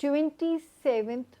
27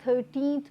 13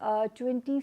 22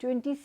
22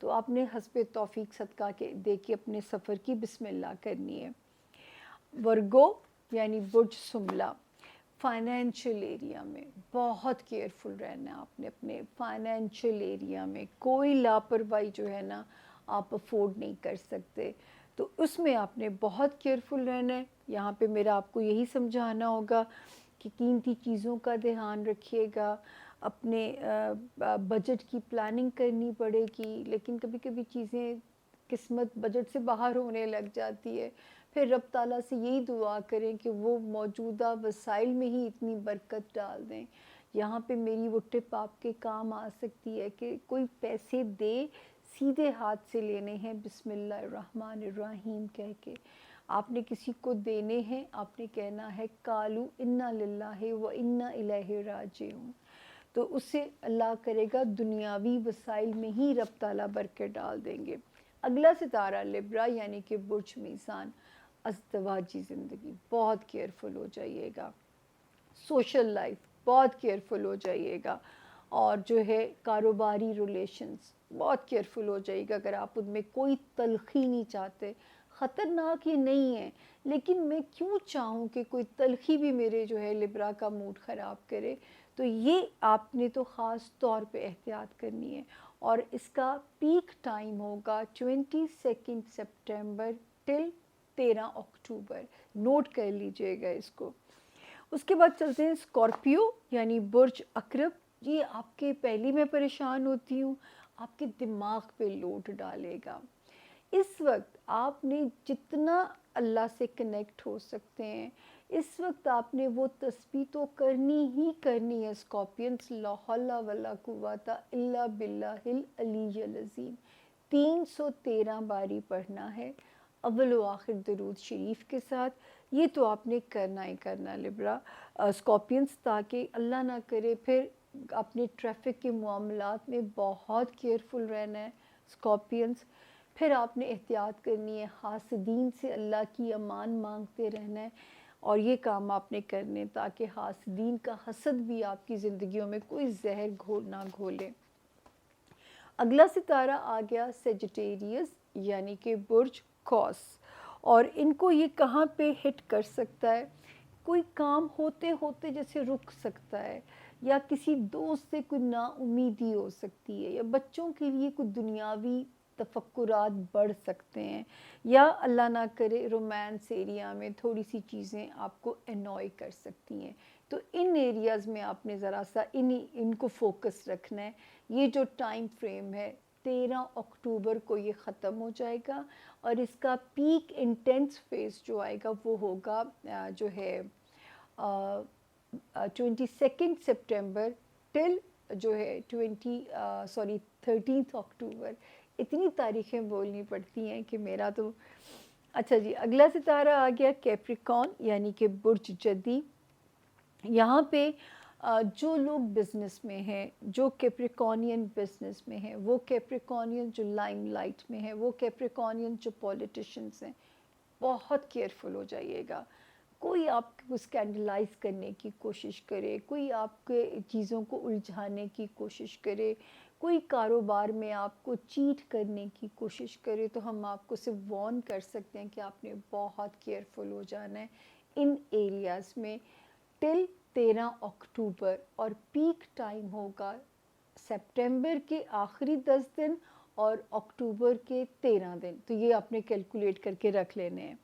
تو آپ نے حسب توفیق صدقہ کے دے کے اپنے سفر کی بسم اللہ کرنی ہے۔ ورگو یعنی برج سنبلا، فائنینشیل ایریا میں بہت کیئرفل رہنا ہے آپ نے، اپنے فائنینشیل ایریا میں کوئی لاپرواہی جو ہے نا آپ افورڈ نہیں کر سکتے، تو اس میں آپ نے بہت کیئرفل رہنا ہے۔ یہاں پہ میرا آپ کو یہی سمجھانا ہوگا کہ قیمتی چیزوں کا دھیان رکھیے گا، اپنے بجٹ کی پلاننگ کرنی پڑے گی، لیکن کبھی کبھی چیزیں قسمت بجٹ سے باہر ہونے لگ جاتی ہے، پھر رب تعالیٰ سے یہی دعا کریں کہ وہ موجودہ وسائل میں ہی اتنی برکت ڈال دیں۔ یہاں پہ میری وہ ٹپ آپ کے کام آ سکتی ہے کہ کوئی پیسے دے سیدھے ہاتھ سے لینے ہیں بسم اللہ الرحمن الرحیم کہہ کے، آپ نے کسی کو دینے ہیں، آپ نے کہنا ہے قالوا انا للہ و انا الیہ راجعون، تو اس سے اللہ کرے گا دنیاوی وسائل میں ہی رب تعالیٰ برکت ڈال دیں گے۔ اگلا ستارہ لبرا یعنی کہ برج میزان، ازدواجی زندگی بہت کیئرفل ہو جائیے گا، سوشل لائف بہت کیئرفل ہو جائیے گا، اور جو ہے کاروباری ریلیشنز بہت کیئرفل ہو جائے گا۔ اگر آپ ان میں کوئی تلخی نہیں چاہتے، خطرناک یہ نہیں ہے، لیکن میں کیوں چاہوں کہ کوئی تلخی بھی میرے جو ہے لبرا کا موڈ خراب کرے، تو یہ آپ نے تو خاص طور پہ احتیاط کرنی ہے۔ اور اس کا پیک ٹائم ہوگا 22 سپٹمبر ٹل 13 اکتوبر، نوٹ کر لیجئے گا اس کو۔ اس کے بعد چلتے ہیں اسکارپیو یعنی برج عقرب، یہ آپ کے پہلی میں پریشان ہوتی ہوں، آپ کے دماغ پہ لوڈ ڈالے گا۔ اس وقت آپ نے جتنا اللہ سے کنیکٹ ہو سکتے ہیں، اس وقت آپ نے وہ تسبیح تو کرنی ہی کرنی ہے اسکارپینس، لا حول ولا قوت الا باللہ العلی العظیم، 313 باری پڑھنا ہے اول و آخر درود شریف کے ساتھ۔ یہ تو آپ نے کرنا ہی کرنا لبرا اسکارپینس، تاکہ اللہ نہ کرے پھر اپنے ٹریفک کے معاملات میں بہت کیئرفل رہنا ہے اسکارپینس۔ پھر آپ نے احتیاط کرنی ہے، حاسدین سے اللہ کی امان مانگتے رہنا ہے، اور یہ کام آپ نے کرنے تاکہ حاسدین کا حسد بھی آپ کی زندگیوں میں کوئی زہر نہ گھولے۔ اگلا ستارہ آ گیا سیجیٹیریس یعنی کہ برج قوس، اور ان کو یہ کہاں پہ ہٹ کر سکتا ہے، کوئی کام ہوتے ہوتے جیسے رک سکتا ہے، یا کسی دوست سے کوئی نا امیدی ہو سکتی ہے، یا بچوں کے لیے کوئی دنیاوی تفکرات بڑھ سکتے ہیں، یا اللہ نہ کرے رومانس ایریا میں تھوڑی سی چیزیں آپ کو انوائے کر سکتی ہیں، تو ان ایریاز میں آپ نے ذرا سا ان کو فوکس رکھنا ہے۔ یہ جو ٹائم فریم ہے 13 اکتوبر کو یہ ختم ہو جائے گا، اور اس کا پیک انٹینس فیز جو آئے گا وہ ہوگا جو ہے 22 سپٹمبر ٹل جو ہے 13 اکتوبر، اتنی تاریخیں بولنی پڑتی ہیں کہ میرا تو اچھا جی۔ اگلا ستارہ آ گیا کیپریکون یعنی کہ برج جدی، یہاں پہ جو لوگ بزنس میں ہیں، جو کیپریکونین بزنس میں ہیں، وہ کیپریکونین جو لائم لائٹ میں ہیں، وہ کیپریکونین جو پولیٹیشنز ہیں، بہت کیئرفل ہو جائیے گا۔ کوئی آپ کو اسکینڈلائز کرنے کی کوشش کرے، کوئی آپ کے چیزوں کو الجھانے کی کوشش کرے، کوئی کاروبار میں آپ کو چیٹ کرنے کی کوشش کرے، تو ہم آپ کو صرف وارن کر سکتے ہیں کہ آپ نے بہت کیئرفل ہو جانا ہے ان ایریاز میں ٹل 13 اکتوبر، اور پیک ٹائم ہوگا سپٹمبر کے آخری 10 دن اور اکتوبر کے 13 دن، تو یہ آپ نے کیلکولیٹ کر کے رکھ لینے ہیں۔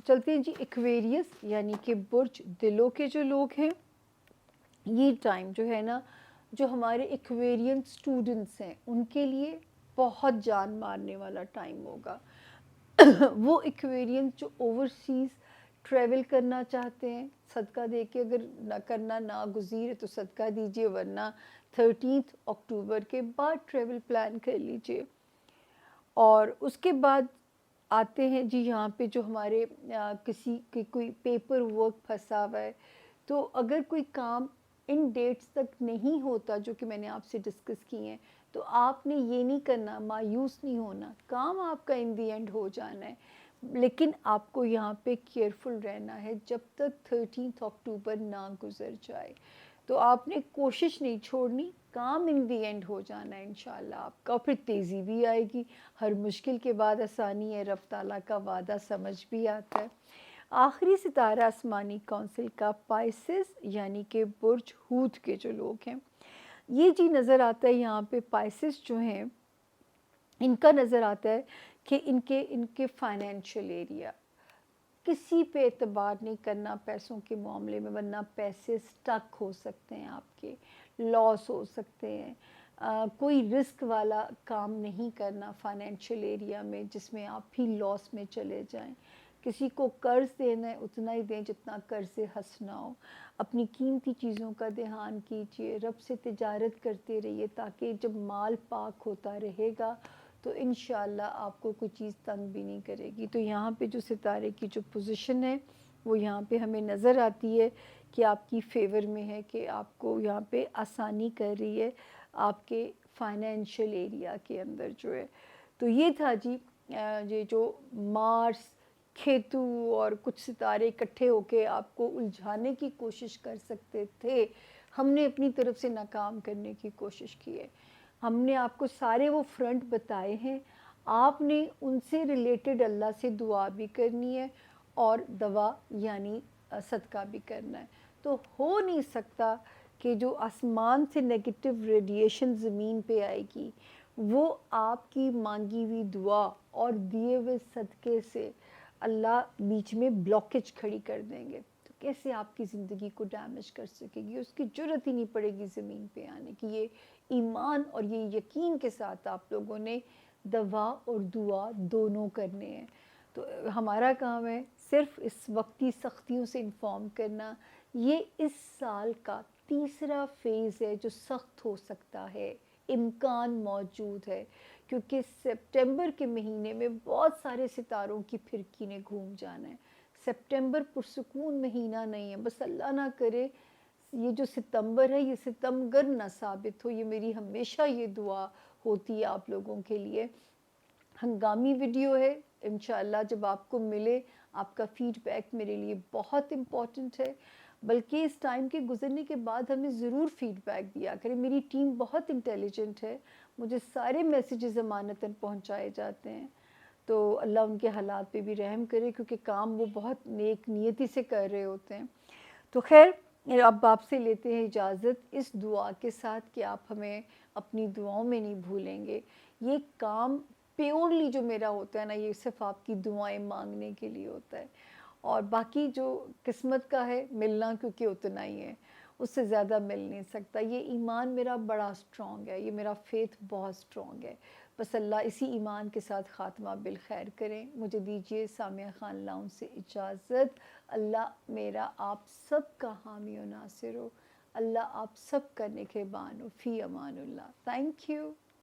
چلتے ہیں جی ایکویریس یعنی کہ برج دلوں کے جو لوگ ہیں، یہ ٹائم جو ہے نا، جو ہمارے ایکویرین سٹوڈنٹس ہیں ان کے لیے بہت جان مارنے والا ٹائم ہوگا۔ وہ ایکویرین جو اوورسیز ٹریول کرنا چاہتے ہیں، صدقہ دے کے اگر نہ کرنا ناگزیر ہے تو صدقہ دیجئے، ورنہ 13 اکتوبر کے بعد ٹریول پلان کر لیجئے۔ اور اس کے بعد آتے ہیں جی یہاں پہ جو ہمارے کسی کے کوئی پیپر ورک پھنسا ہوا ہے، تو اگر کوئی کام ان ڈیٹس تک نہیں ہوتا جو کہ میں نے آپ سے ڈسکس کی ہیں، تو آپ نے یہ نہیں کرنا، مایوس نہیں ہونا، کام آپ کا ان دی اینڈ ہو جانا ہے، لیکن آپ کو یہاں پہ کیئرفل رہنا ہے جب تک 13 اکتوبر نہ گزر جائے۔ تو آپ نے کوشش نہیں چھوڑنی کام ان دی اینڈ ہو جانا ہے انشاءاللہ آپ کا، اور پھر تیزی بھی آئے گی. ہر مشکل کے بعد آسانی ہے، رب تعالیٰ کا وعدہ سمجھ بھی آتا ہے. آخری ستارہ آسمانی کونسل کا پائسس یعنی کہ برج ہوت کے جو لوگ ہیں، یہ جی نظر آتا ہے یہاں پہ پائسس جو ہیں ان کا نظر آتا ہے کہ ان کے فائنینشیل ایریا، کسی پہ اعتبار نہیں کرنا پیسوں کے معاملے میں، ورنہ پیسے سٹک ہو سکتے ہیں، آپ کے لاس ہو سکتے ہیں. کوئی رسک والا کام نہیں کرنا فائنینشیل ایریا میں جس میں آپ ہی لاس میں چلے جائیں. کسی کو قرض دینا ہے اتنا ہی دیں جتنا قرض سے ہنسنا ہو. اپنی قیمتی چیزوں کا دھیان کیجئے، رب سے تجارت کرتے رہیے تاکہ جب مال پاک ہوتا رہے گا تو انشاءاللہ آپ کو کوئی چیز تنگ بھی نہیں کرے گی. تو یہاں پہ جو ستارے کی جو پوزیشن ہے وہ یہاں پہ ہمیں نظر آتی ہے کہ آپ کی فیور میں ہے، کہ آپ کو یہاں پہ آسانی کر رہی ہے آپ کے فائنینشیل ایریا کے اندر جو ہے. تو یہ تھا جی یہ جو مارس، کھیتو اور کچھ ستارے اکٹھے ہو کے آپ کو الجھانے کی کوشش کر سکتے تھے، ہم نے اپنی طرف سے ناکام کرنے کی کوشش کی ہے. ہم نے آپ کو سارے وہ فرنٹ بتائے ہیں، آپ نے ان سے ریلیٹڈ اللہ سے دعا بھی کرنی ہے اور دوا یعنی صدقہ بھی کرنا ہے. تو ہو نہیں سکتا کہ جو آسمان سے نیگیٹو ریڈیشن زمین پہ آئے گی وہ آپ کی مانگی ہوئی دعا اور دیے ہوئے صدقے سے اللہ بیچ میں بلاکیج کھڑی کر دیں گے. تو کیسے آپ کی زندگی کو ڈیمیج کر سکے گی؟ اس کی جرت ہی نہیں پڑے گی زمین پہ آنے کی. یہ ایمان اور یہ یقین کے ساتھ آپ لوگوں نے دوا اور دعا دونوں کرنے ہیں. تو ہمارا کام ہے صرف اس وقتی سختیوں سے انفارم کرنا. یہ اس سال کا تیسرا فیز ہے جو سخت ہو سکتا ہے، امکان موجود ہے، کیونکہ سپٹمبر کے مہینے میں بہت سارے ستاروں کی پھرکی نے گھوم جانا ہے. سپٹمبر پرسکون مہینہ نہیں ہے، بس اللہ نہ کرے یہ جو ستمبر ہے یہ ستمگر نہ ثابت ہو. یہ میری ہمیشہ یہ دعا ہوتی ہے آپ لوگوں کے لیے. ہنگامی ویڈیو ہے، انشاءاللہ جب آپ کو ملے آپ کا فیڈ بیک میرے لیے بہت امپورٹنٹ ہے. بلکہ اس ٹائم کے گزرنے کے بعد ہمیں ضرور فیڈ بیک دیا کریں. میری ٹیم بہت انٹیلیجنٹ ہے، مجھے سارے میسیجز امانتاً پہنچائے جاتے ہیں. تو اللہ ان کے حالات پہ بھی رحم کرے، کیونکہ کام وہ بہت نیک نیتی سے کر رہے ہوتے ہیں. تو خیر اب آپ سے لیتے ہیں اجازت اس دعا کے ساتھ کہ آپ ہمیں اپنی دعاؤں میں نہیں بھولیں گے. یہ کام پیورلی جو میرا ہوتا ہے نا، یہ صرف آپ کی دعائیں مانگنے کے لیے ہوتا ہے، اور باقی جو قسمت کا ہے ملنا کیونکہ اتنا ہی ہے، اس سے زیادہ مل نہیں سکتا. یہ ایمان میرا بڑا سٹرونگ ہے، یہ میرا فیتھ بہت سٹرونگ ہے. بس اللہ اسی ایمان کے ساتھ خاتمہ بالخیر کریں. مجھے دیجیے سامیہ خان لاؤنج سے اجازت. اللہ میرا آپ سب کا حامی و ناصر ہو. اللہ آپ سب کا نگہبان ہو. فی امان اللہ. Thank you.